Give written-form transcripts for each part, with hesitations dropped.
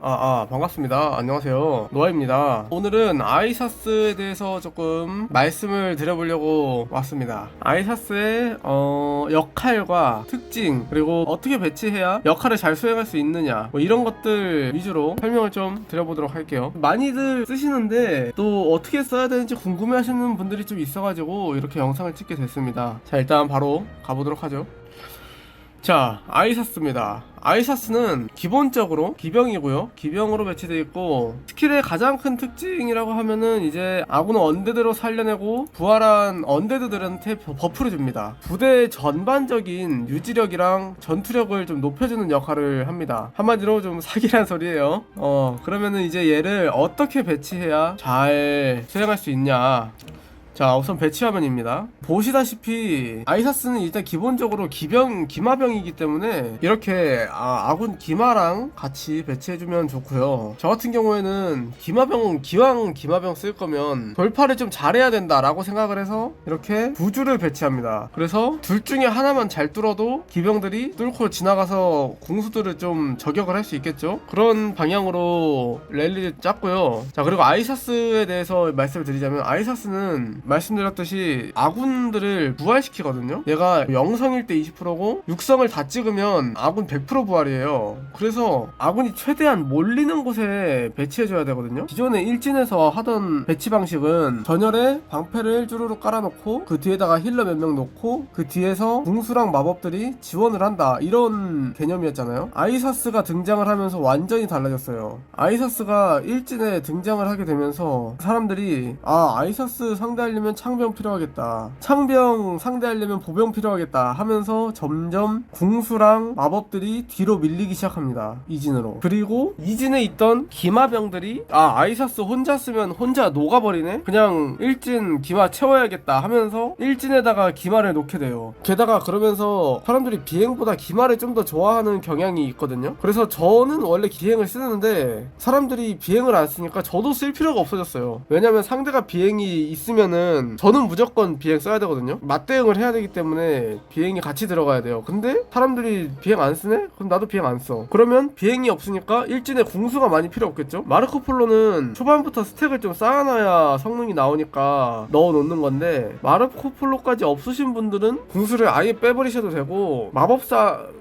반갑습니다. 안녕하세요. 노아입니다. 오늘은 아이사스에 대해서 조금 말씀을 드려보려고 왔습니다. 아이사스의 역할과 특징, 그리고 어떻게 배치해야 역할을 잘 수행할 수 있느냐, 뭐 이런 것들 위주로 설명을 좀 드려보도록 할게요. 많이들 쓰시는데 또 어떻게 써야 되는지 궁금해 하시는 분들이 좀 있어가지고 이렇게 영상을 찍게 됐습니다. 자, 일단 바로 가보도록 하죠. 자, 아이사스입니다. 아이사스는 기본적으로 기병이고요. 기병으로 배치되어 있고, 스킬의 가장 큰 특징이라고 하면은 이제 아군을 언데드로 살려내고 부활한 언데드들한테 버프를 줍니다. 부대의 전반적인 유지력이랑 전투력을 좀 높여주는 역할을 합니다. 한마디로 좀 사기란 소리예요. 그러면은 이제 얘를 어떻게 배치해야 잘 수행할 수 있냐. 자, 우선 배치 화면입니다. 보시다시피 아이사스는 일단 기본적으로 기마병이기 때문에 이렇게 아군 기마랑 같이 배치해주면 좋고요. 저 같은 경우에는 기왕 기마병 쓸 거면 돌파를 좀 잘해야 된다라고 생각을 해서 이렇게 두 줄을 배치합니다. 그래서 둘 중에 하나만 잘 뚫어도 기병들이 뚫고 지나가서 궁수들을 좀 저격을 할 수 있겠죠. 그런 방향으로 랠리를 짰고요. 자, 그리고 아이사스에 대해서 말씀을 드리자면, 아이사스는 말씀드렸듯이 아군들을 부활시키거든요. 얘가 영성일 때 20%고 육성을 다 찍으면 아군 100% 부활이에요. 그래서 아군이 최대한 몰리는 곳에 배치해줘야 되거든요. 기존에 일진에서 하던 배치 방식은 전열에 방패를 쭈루룩 깔아놓고 그 뒤에다가 힐러 몇 명 놓고 그 뒤에서 궁수랑 마법들이 지원을 한다, 이런 개념이었잖아요. 아이사스가 등장을 하면서 완전히 달라졌어요. 아이사스가 일진에 등장을 하게 되면서 사람들이 아이사스 상대하려면 창병 필요하겠다, 창병 상대하려면 보병 필요하겠다 하면서 점점 궁수랑 마법들이 뒤로 밀리기 시작합니다. 이진으로. 그리고 이진에 있던 기마병들이 아이사스 혼자 쓰면 혼자 녹아버리네, 그냥 일진 기마 채워야겠다 하면서 일진에다가 기마를 놓게 돼요. 게다가 그러면서 사람들이 비행보다 기마를 좀 더 좋아하는 경향이 있거든요. 그래서 저는 원래 비행을 쓰는데 사람들이 비행을 안 쓰니까 저도 쓸 필요가 없어졌어요. 왜냐면 상대가 비행이 있으면은 저는 무조건 비행 써야 되거든요. 맞대응을 해야 되기 때문에 비행이 같이 들어가야 돼요. 근데 사람들이 비행 안 쓰네? 그럼 나도 비행 안 써. 그러면 비행이 없으니까 일진에 궁수가 많이 필요 없겠죠? 마르코폴로는 초반부터 스택을 좀 쌓아놔야 성능이 나오니까 넣어놓는 건데, 마르코폴로까지 없으신 분들은 궁수를 아예 빼버리셔도 되고,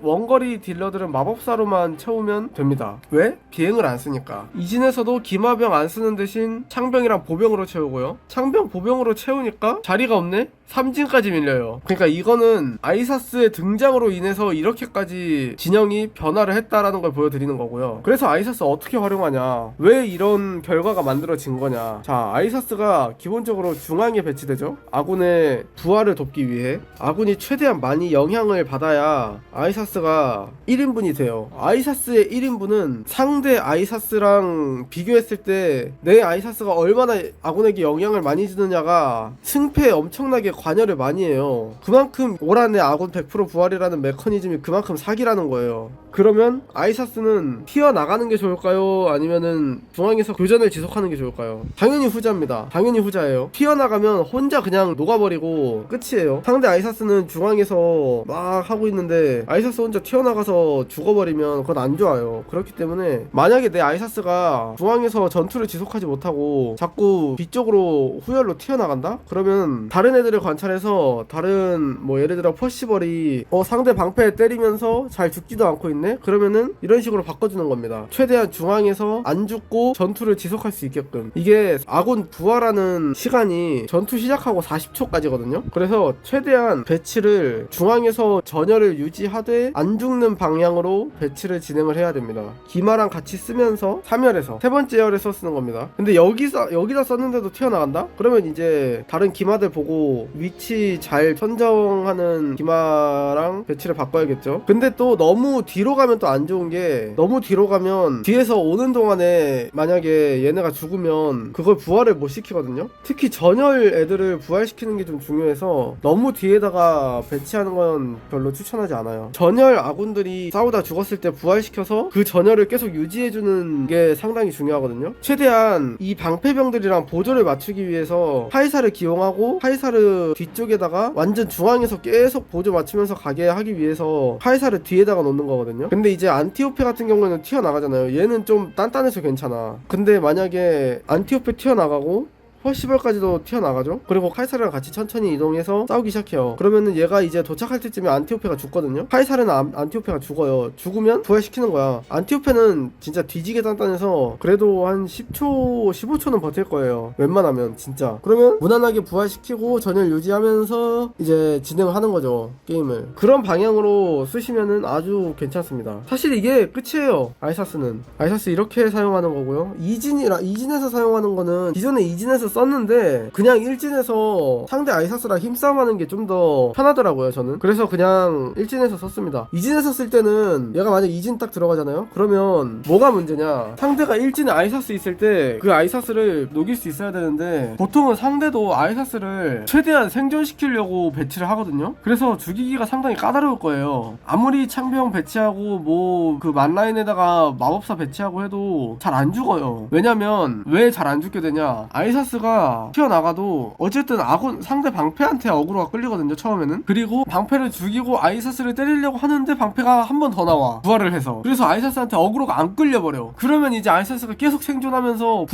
원거리 딜러들은 마법사로만 채우면 됩니다. 왜? 비행을 안 쓰니까. 이진에서도 기마병 안 쓰는 대신 창병이랑 보병으로 채우고요. 창병 보병으로 채우니까 자리가 없네? 3진까지 밀려요. 그러니까 이거는 아이사스의 등장으로 인해서 이렇게까지 진영이 변화를 했다라는 걸 보여드리는 거고요. 그래서 아이사스 어떻게 활용하냐, 왜 이런 결과가 만들어진 거냐. 자, 아이사스가 기본적으로 중앙에 배치되죠. 아군의 부활을 돕기 위해 아군이 최대한 많이 영향을 받아야 아이사스가 1인분이 돼요. 아이사스의 1인분은 상대 아이사스랑 비교했을 때 내 아이사스가 얼마나 아군에게 영향을 많이 주느냐가 승패에 엄청나게 관여를 많이 해요. 그만큼 올 한해 아군 100% 부활이라는 메커니즘이 그만큼 사기라는 거예요. 그러면 아이사스는 튀어나가는 게 좋을까요? 아니면은 중앙에서 교전을 지속하는 게 좋을까요? 당연히 후자입니다. 당연히 후자예요. 튀어나가면 혼자 그냥 녹아버리고 끝이에요. 상대 아이사스는 중앙에서 막 하고 있는데 아이사스 혼자 튀어나가서 죽어버리면 그건 안 좋아요. 그렇기 때문에 만약에 내 아이사스가 중앙에서 전투를 지속하지 못하고 자꾸 뒤쪽으로 후열로 튀어나간다? 그러면 다른 애들을 관찰해서 다른 예를 들어 퍼시벌이 상대 방패에 때리면서 잘 죽지도 않고 있네? 그러면은 이런 식으로 바꿔주는 겁니다. 최대한 중앙에서 안 죽고 전투를 지속할 수 있게끔. 이게 아군 부활하는 시간이 전투 시작하고 40초까지거든요. 그래서 최대한 배치를 중앙에서 전열을 유지하되 안 죽는 방향으로 배치를 진행을 해야 됩니다. 기마랑 같이 쓰면서 3열에서 세 번째 열에서 쓰는 겁니다. 근데 여기다 썼는데도 튀어나간다? 그러면 이제 다른 기마들 보고 위치 잘 선정하는 기마랑 배치를 바꿔야겠죠. 근데 또 너무 뒤로 가면 또 안 좋은 게, 너무 뒤로 가면 뒤에서 오는 동안에 만약에 얘네가 죽으면 그걸 부활을 못 시키거든요. 특히 전열 애들을 부활시키는 게 좀 중요해서 너무 뒤에다가 배치하는 건 별로 추천하지 않아요. 전열 아군들이 싸우다 죽었을 때 부활시켜서 그 전열을 계속 유지해주는 게 상당히 중요하거든요. 최대한 이 방패병들이랑 보조를 맞추기 위해서 카이사를 기용하고 카이사를 뒤쪽에다가 완전 중앙에서 계속 보조 맞추면서 가게 하기 위해서 카이사를 뒤에다가 놓는 거거든요. 근데 이제 안티오페 같은 경우에는 튀어나가잖아요. 얘는 좀 단단해서 괜찮아. 근데 만약에 안티오페 튀어나가고 퍼시벌까지도 튀어나가죠. 그리고 카이사르랑 같이 천천히 이동해서 싸우기 시작해요. 그러면은 얘가 이제 도착할 때쯤에 안티오페가 죽거든요. 카이사르는 안티오페가 죽어요. 죽으면 부활시키는 거야. 안티오페는 진짜 뒤지게 단단해서 그래도 한 10초 15초는 버틸 거예요, 웬만하면. 진짜 그러면 무난하게 부활시키고 전열 유지하면서 이제 진행을 하는 거죠, 게임을. 그런 방향으로 쓰시면은 아주 괜찮습니다. 사실 이게 끝이에요. 아이사스 이렇게 사용하는 거고요. 이진에서 사용하는 거는 기존에 이진에서 썼는데 그냥 일진에서 상대 아이사스랑 힘싸움하는 게 좀 더 편하더라고요, 저는. 그래서 그냥 일진에서 썼습니다. 이진에서 쓸 때는 얘가 만약 이진 딱 들어가잖아요. 그러면 뭐가 문제냐, 상대가 일진에 아이사스 있을 때 그 아이사스를 녹일 수 있어야 되는데 보통은 상대도 아이사스를 최대한 생존시키려고 배치를 하거든요. 그래서 죽이기가 상당히 까다로울 거예요. 아무리 창병 배치하고 뭐 그 만라인에다가 마법사 배치하고 해도 잘 안 죽어요. 왜냐면 왜 잘 안 죽게 되냐, 아이사스가 튀어나가도 어쨌든 상대 방패한테 어그로가 끌리거든요, 처음에는. 그리고 방패를 죽이고 아이사스를 때리려고 하는데 방패가 한 번 더 나와, 부활을 해서. 그래서 아이사스한테 어그로가 안 끌려버려. 그러면 이제 아이사스가 계속 생존하면서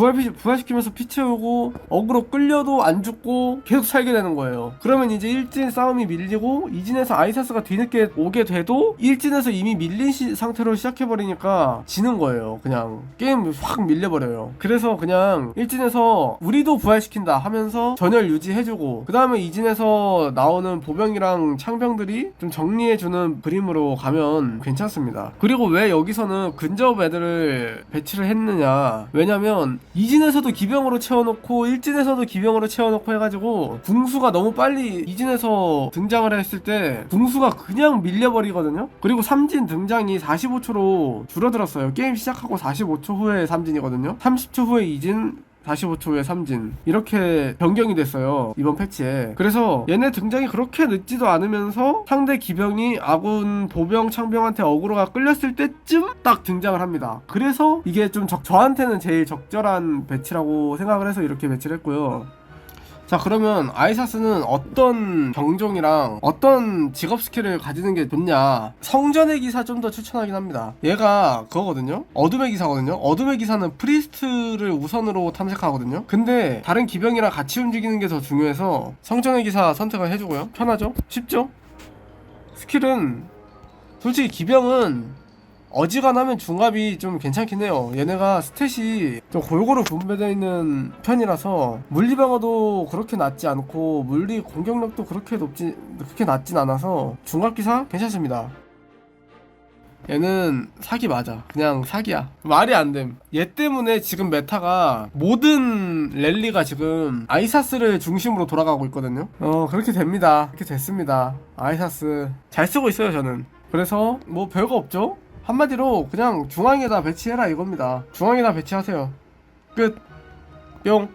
부활시키면서 피 채우고 어그로 끌려도 안 죽고 계속 살게 되는 거예요. 그러면 이제 일진 싸움이 밀리고 이진에서 아이사스가 뒤늦게 오게 돼도 일진에서 이미 밀린 상태로 시작해버리니까 지는 거예요. 그냥 게임 확 밀려버려요. 그래서 그냥 일진에서 우리도 부활시킨다 하면서 전열 유지해주고, 그 다음에 이진에서 나오는 보병이랑 창병들이 좀 정리해주는 그림으로 가면 괜찮습니다. 그리고 왜 여기서는 근접 애들을 배치를 했느냐, 왜냐면 이진에서도 기병으로 채워놓고 일진에서도 기병으로 채워놓고 해가지고 궁수가 너무 빨리 이진에서 등장을 했을 때 궁수가 그냥 밀려버리거든요. 그리고 삼진 등장이 45초로 줄어들었어요. 게임 시작하고 45초 후에 삼진이거든요. 30초 후에 이진, 45초 후에 삼진, 이렇게 변경이 됐어요, 이번 패치에. 그래서 얘네 등장이 그렇게 늦지도 않으면서 상대 기병이 아군 보병 창병한테 어그로가 끌렸을 때쯤 딱 등장을 합니다. 그래서 이게 좀 저한테는 제일 적절한 배치라고 생각을 해서 이렇게 배치를 했고요. 자, 그러면 아이사스는 어떤 병종이랑 어떤 직업 스킬을 가지는 게 좋냐, 성전의 기사 좀 더 추천하긴 합니다. 얘가 그거거든요, 어둠의 기사거든요. 어둠의 기사는 프리스트를 우선으로 탐색하거든요. 근데 다른 기병이랑 같이 움직이는 게 더 중요해서 성전의 기사 선택을 해주고요. 편하죠? 쉽죠? 스킬은 솔직히 기병은 어지간하면 중갑이 좀 괜찮긴 해요. 얘네가 스탯이 좀 골고루 분배되어 있는 편이라서 물리방어도 그렇게 낮지 않고 물리 공격력도 그렇게 낮진 않아서 중갑기사 괜찮습니다. 얘는 사기 맞아. 그냥 사기야. 말이 안 됨. 얘 때문에 지금 메타가 모든 랠리가 지금 아이사스를 중심으로 돌아가고 있거든요. 그렇게 됩니다. 그렇게 됐습니다. 아이사스 잘 쓰고 있어요, 저는. 그래서 뭐 별거 없죠? 한마디로 그냥 중앙에다 배치해라 이겁니다. 중앙에다 배치하세요. 끝. 뿅.